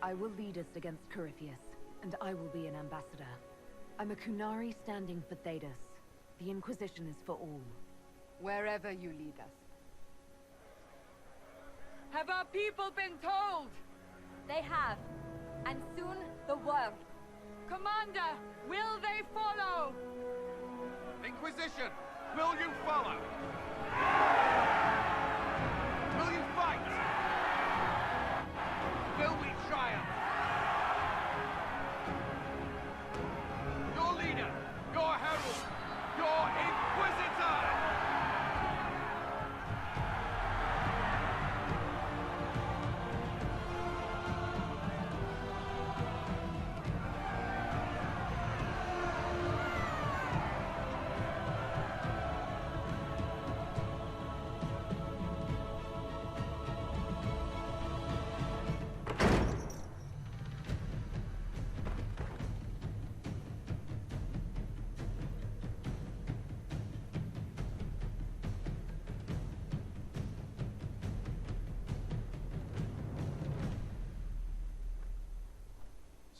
I will lead us against Corypheus, and I will be an ambassador. I'm a Qunari standing for Thedas. The Inquisition is for all. Wherever you lead us. Have our people been told? They have. And soon, the world. Commander, will they follow? Inquisition, will you follow? Will you fight? Will we triumph? Your leader, your herald, your Inquisitor!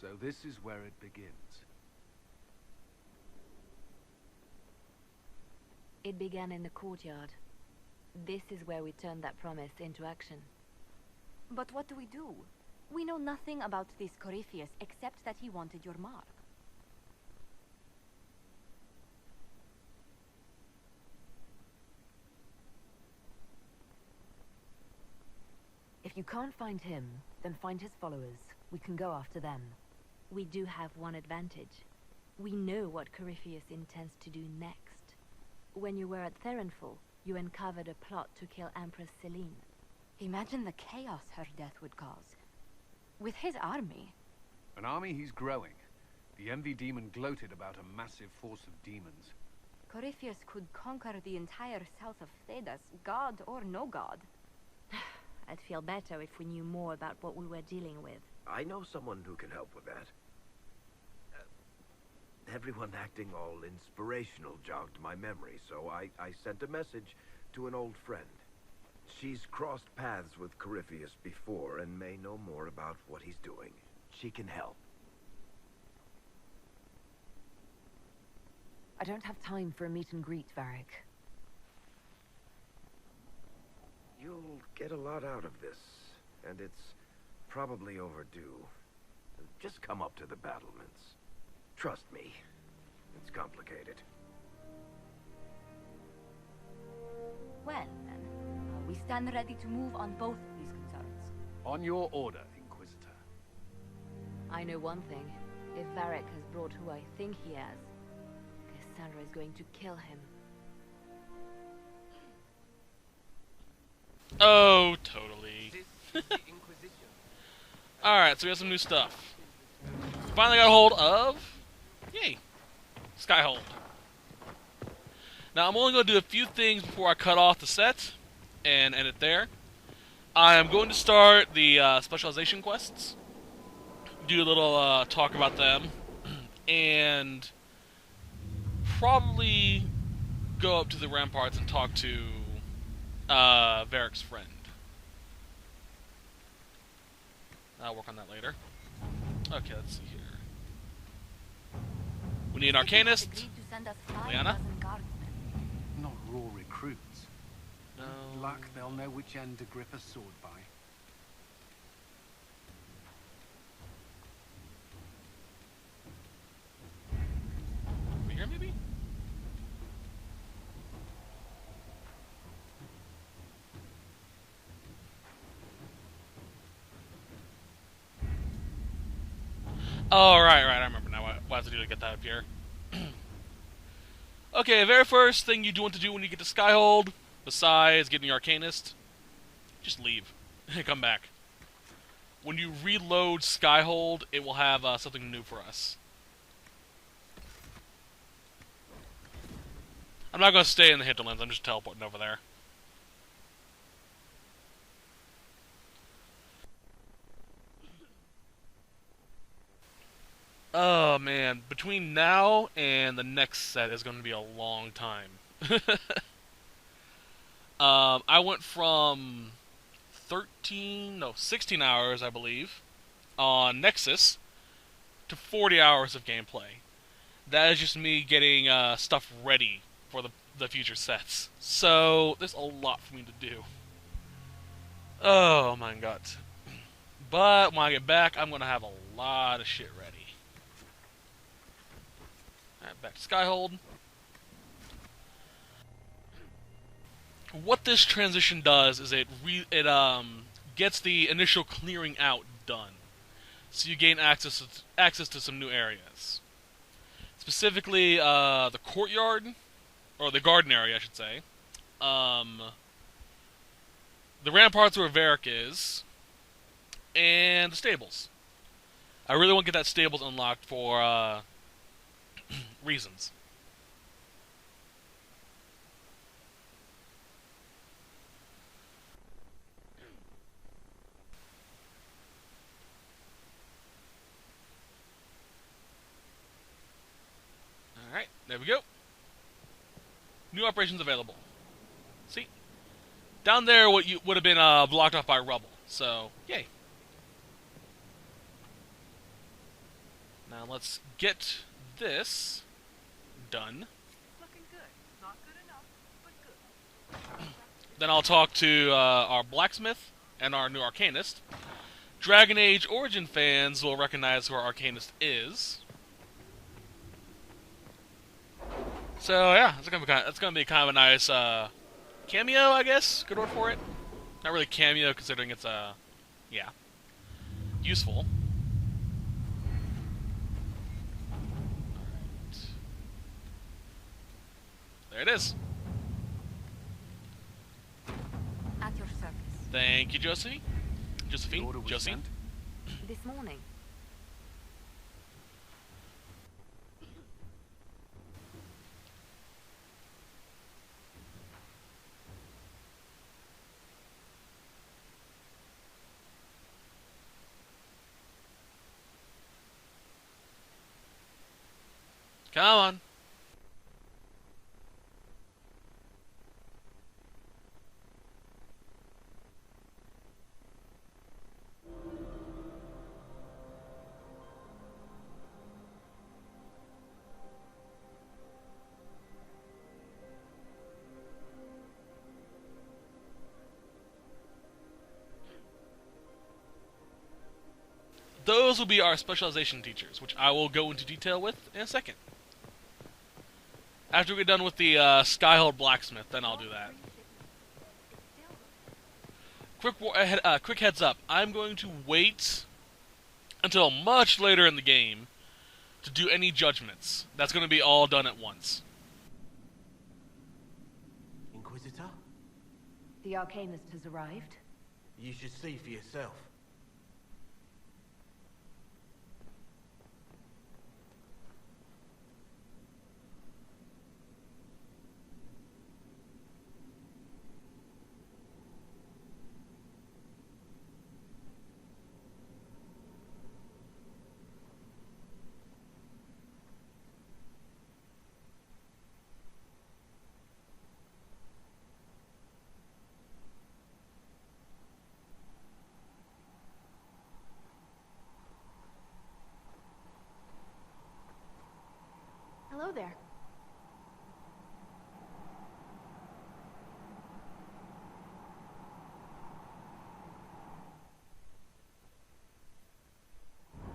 So this is where it begins. It began in the courtyard. This is where we turned that promise into action. But what do? We know nothing about this Corypheus except that he wanted your mark. If you can't find him, then find his followers. We can go after them. We do have one advantage. We know what Corypheus intends to do next. When you were at Therenfall, you uncovered a plot to kill Empress Selene. Imagine the chaos her death would cause. With his army. An army he's growing. The envy demon gloated about a massive force of demons. Corypheus could conquer the entire south of Thedas, god or no god. I'd feel better if we knew more about what we were dealing with. I know someone who can help with that. Everyone acting all inspirational jogged my memory, so I sent a message to an old friend. She's crossed paths with Corypheus before and may know more about what he's doing. She can help. I don't have time for a meet and greet, Varric. You'll get a lot out of this, and it's probably overdue. Just come up to the battlements. Trust me, it's complicated. Well, then, we stand ready to move on both these concerns. On your order, Inquisitor. I know one thing. If Varric has brought who I think he has, Cassandra is going to kill him. Oh, totally. Alright, so we have some new stuff. Finally got a hold of... Yay! Skyhold. Now, I'm only going to do a few things before I cut off the set and end it there. I am going to start the specialization quests. Do a little talk about them. And probably go up to the ramparts and talk to Varric's friend. I'll work on that later. Okay, let's see here. We need an Arcanist. Liana? Not raw recruits. No. With luck, they'll know which end to grip a sword by. Over here, maybe? Oh, right, I remember now what I have to do to get that up here. Okay, very first thing you do want to do when you get to Skyhold, besides getting the Arcanist, just leave. Come back. When you reload Skyhold, it will have something new for us. I'm not going to stay in the hinterlands, I'm just teleporting over there. Oh man, between now and the next set is going to be a long time. I went from 16 hours, I believe, on Nexus to 40 hours of gameplay. That is just me getting stuff ready for the future sets. So there's a lot for me to do. Oh my god. But when I get back, I'm going to have a lot of shit ready. Alright, back to Skyhold. What this transition does is it gets the initial clearing out done. So you gain access to some new areas. Specifically, the courtyard, or the garden area, I should say. The ramparts where Varric is, and the stables. I really want to get that stables unlocked for reasons. Alright, there we go. New operations available. See? Down there what would have been blocked off by rubble. So, yay. Now let's get this done. Looking good. Not good enough, but good. Then I'll talk to our blacksmith and our new arcanist. Dragon Age Origin fans will recognize who our arcanist is. So yeah, it's gonna be kind of a nice cameo, I guess. Good word for it. Not really cameo, considering it's yeah, useful. Alright. There it is. At your service. Thank you, Josephine. The order was Josie. sent. This morning. Come on. Those will be our specialization teachers, which I will go into detail with in a second. After we get done with the Skyhold blacksmith, then I'll do that. Quick heads up. I'm going to wait until much later in the game to do any judgments. That's going to be all done at once. Inquisitor? The Arcanist has arrived. You should see for yourself. Hello there.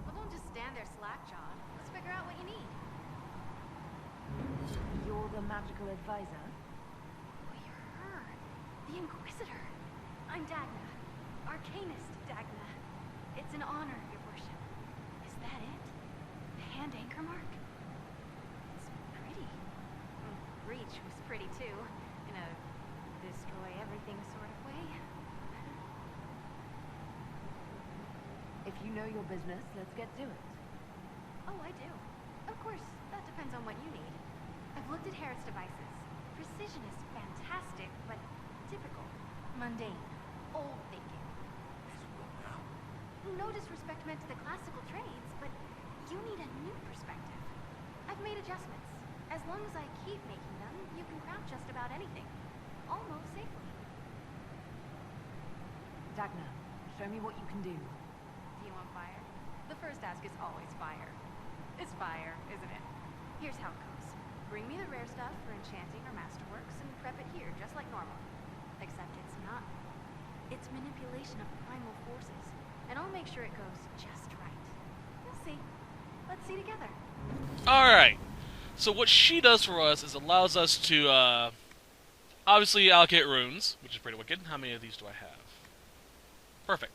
Well, don't just stand there slack-jawed. Let's figure out what you need. You're the magical advisor? Oh, you're her. The Inquisitor. I'm Dagna. Arcanist Dagna. It's an honor, your worship. Is that it? The hand anchor mark? Reach was pretty too, in a destroy-everything sort of way. If you know your business, let's get to it. Oh, I do. Of course, that depends on what you need. I've looked at Harrod's devices. Precision is fantastic, but typical. Mundane. Old thinking. No disrespect meant to the classical trades, but you need a new perspective. I've made adjustments. As long as I keep making them, you can craft just about anything. Almost safely. Dagna, show me what you can do. Do you want on fire? The first task is always fire. It's fire, isn't it? Here's how it goes. Bring me the rare stuff for enchanting or masterworks and prep it here, just like normal. Except it's not. It's manipulation of primal forces, and I'll make sure it goes just right. You'll see. Let's see together. Alright. So what she does for us is allows us to, obviously allocate runes, which is pretty wicked. How many of these do I have? Perfect.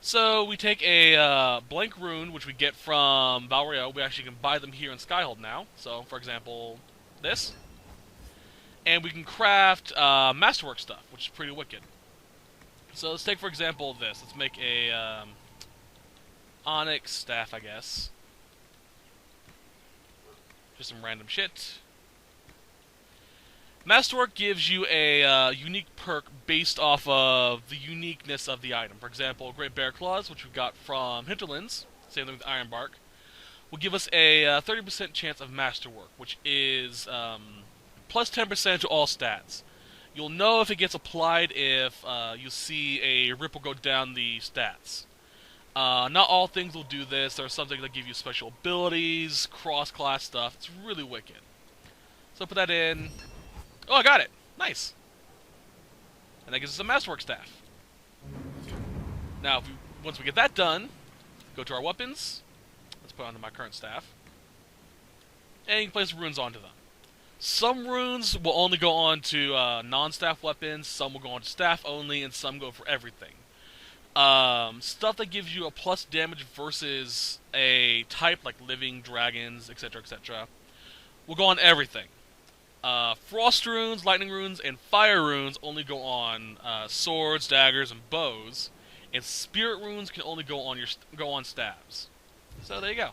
So we take a blank rune, which we get from Valrio. We actually can buy them here in Skyhold now. So, for example, this. And we can craft masterwork stuff, which is pretty wicked. So let's take, for example, this. Let's make a onyx staff, I guess. Just some random shit. Masterwork gives you a unique perk based off of the uniqueness of the item. For example, Great Bear Claws, which we got from Hinterlands, same thing with Ironbark, will give us a 30% chance of Masterwork, which is plus 10% to all stats. You'll know if it gets applied if you see a ripple go down the stats. Not all things will do this. There are some things that give you special abilities, cross-class stuff. It's really wicked. So put that in. Oh, I got it. Nice. And that gives us a Masterwork staff. Now, once we get that done, go to our weapons. Let's put it onto my current staff. And you can place runes onto them. Some runes will only go on to non-staff weapons, some will go on to staff only, and some go for everything. Stuff that gives you a plus damage versus a type, like living, dragons, etc., etc., will go on everything. Frost runes, lightning runes, and fire runes only go on swords, daggers, and bows, and spirit runes can only go on staves. So there you go.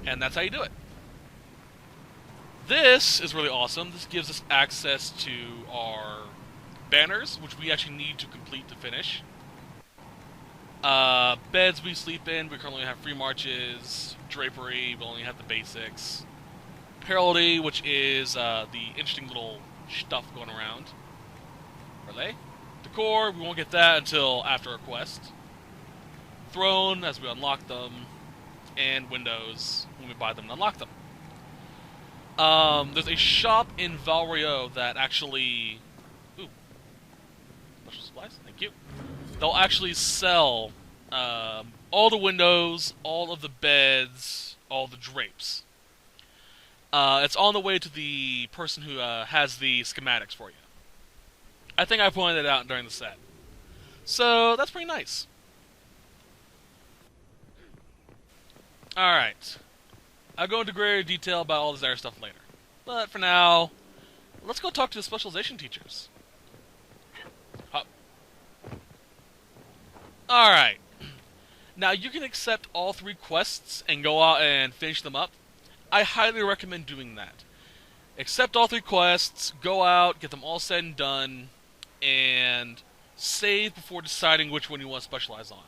And that's how you do it. This is really awesome. This gives us access to our banners, which we actually need to complete to finish. Beds we sleep in, we currently have free marches. Drapery, we only have the basics. Heraldry, which is the interesting little stuff going around. Relay. Decor, we won't get that until after a quest. Throne, as we unlock them. And windows, when we buy them and unlock them. There's a shop in Valrio that actually... Ooh. Special supplies, thank you. They'll actually sell all the windows, all of the beds, all the drapes. It's on the way to the person who has the schematics for you. I think I pointed it out during the set. So, that's pretty nice. Alright. I'll go into greater detail about all this other stuff later. But for now, let's go talk to the specialization teachers. Hop. Alright. Now, you can accept all 3 quests and go out and finish them up. I highly recommend doing that. Accept all 3 quests, go out, get them all said and done, and save before deciding which one you want to specialize on.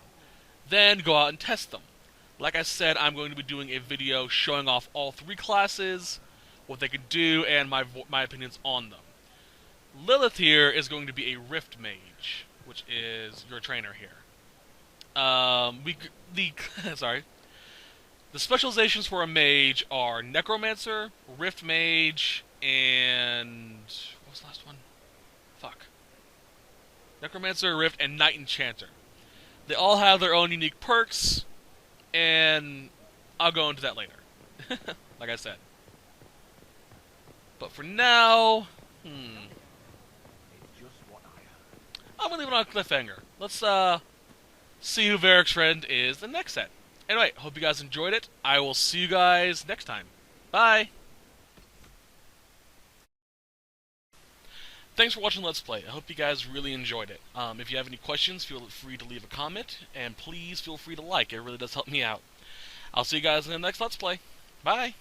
Then go out and test them. Like I said, I'm going to be doing a video showing off all 3 classes, what they can do, and my opinions on them. Lilith here is going to be a Rift Mage, which is your trainer here. The specializations for a mage are Necromancer, Rift Mage, and... what was the last one? Fuck. Necromancer, Rift, and Knight Enchanter. They all have their own unique perks, and I'll go into that later. Like I said. But for now... I'm gonna leave it on a cliffhanger. Let's, see who Varric's friend is the next set. Anyway, hope you guys enjoyed it. I will see you guys next time. Bye! Thanks for watching Let's Play. I hope you guys really enjoyed it. If you have any questions, feel free to leave a comment, and please feel free to like. It really does help me out. I'll see you guys in the next Let's Play. Bye!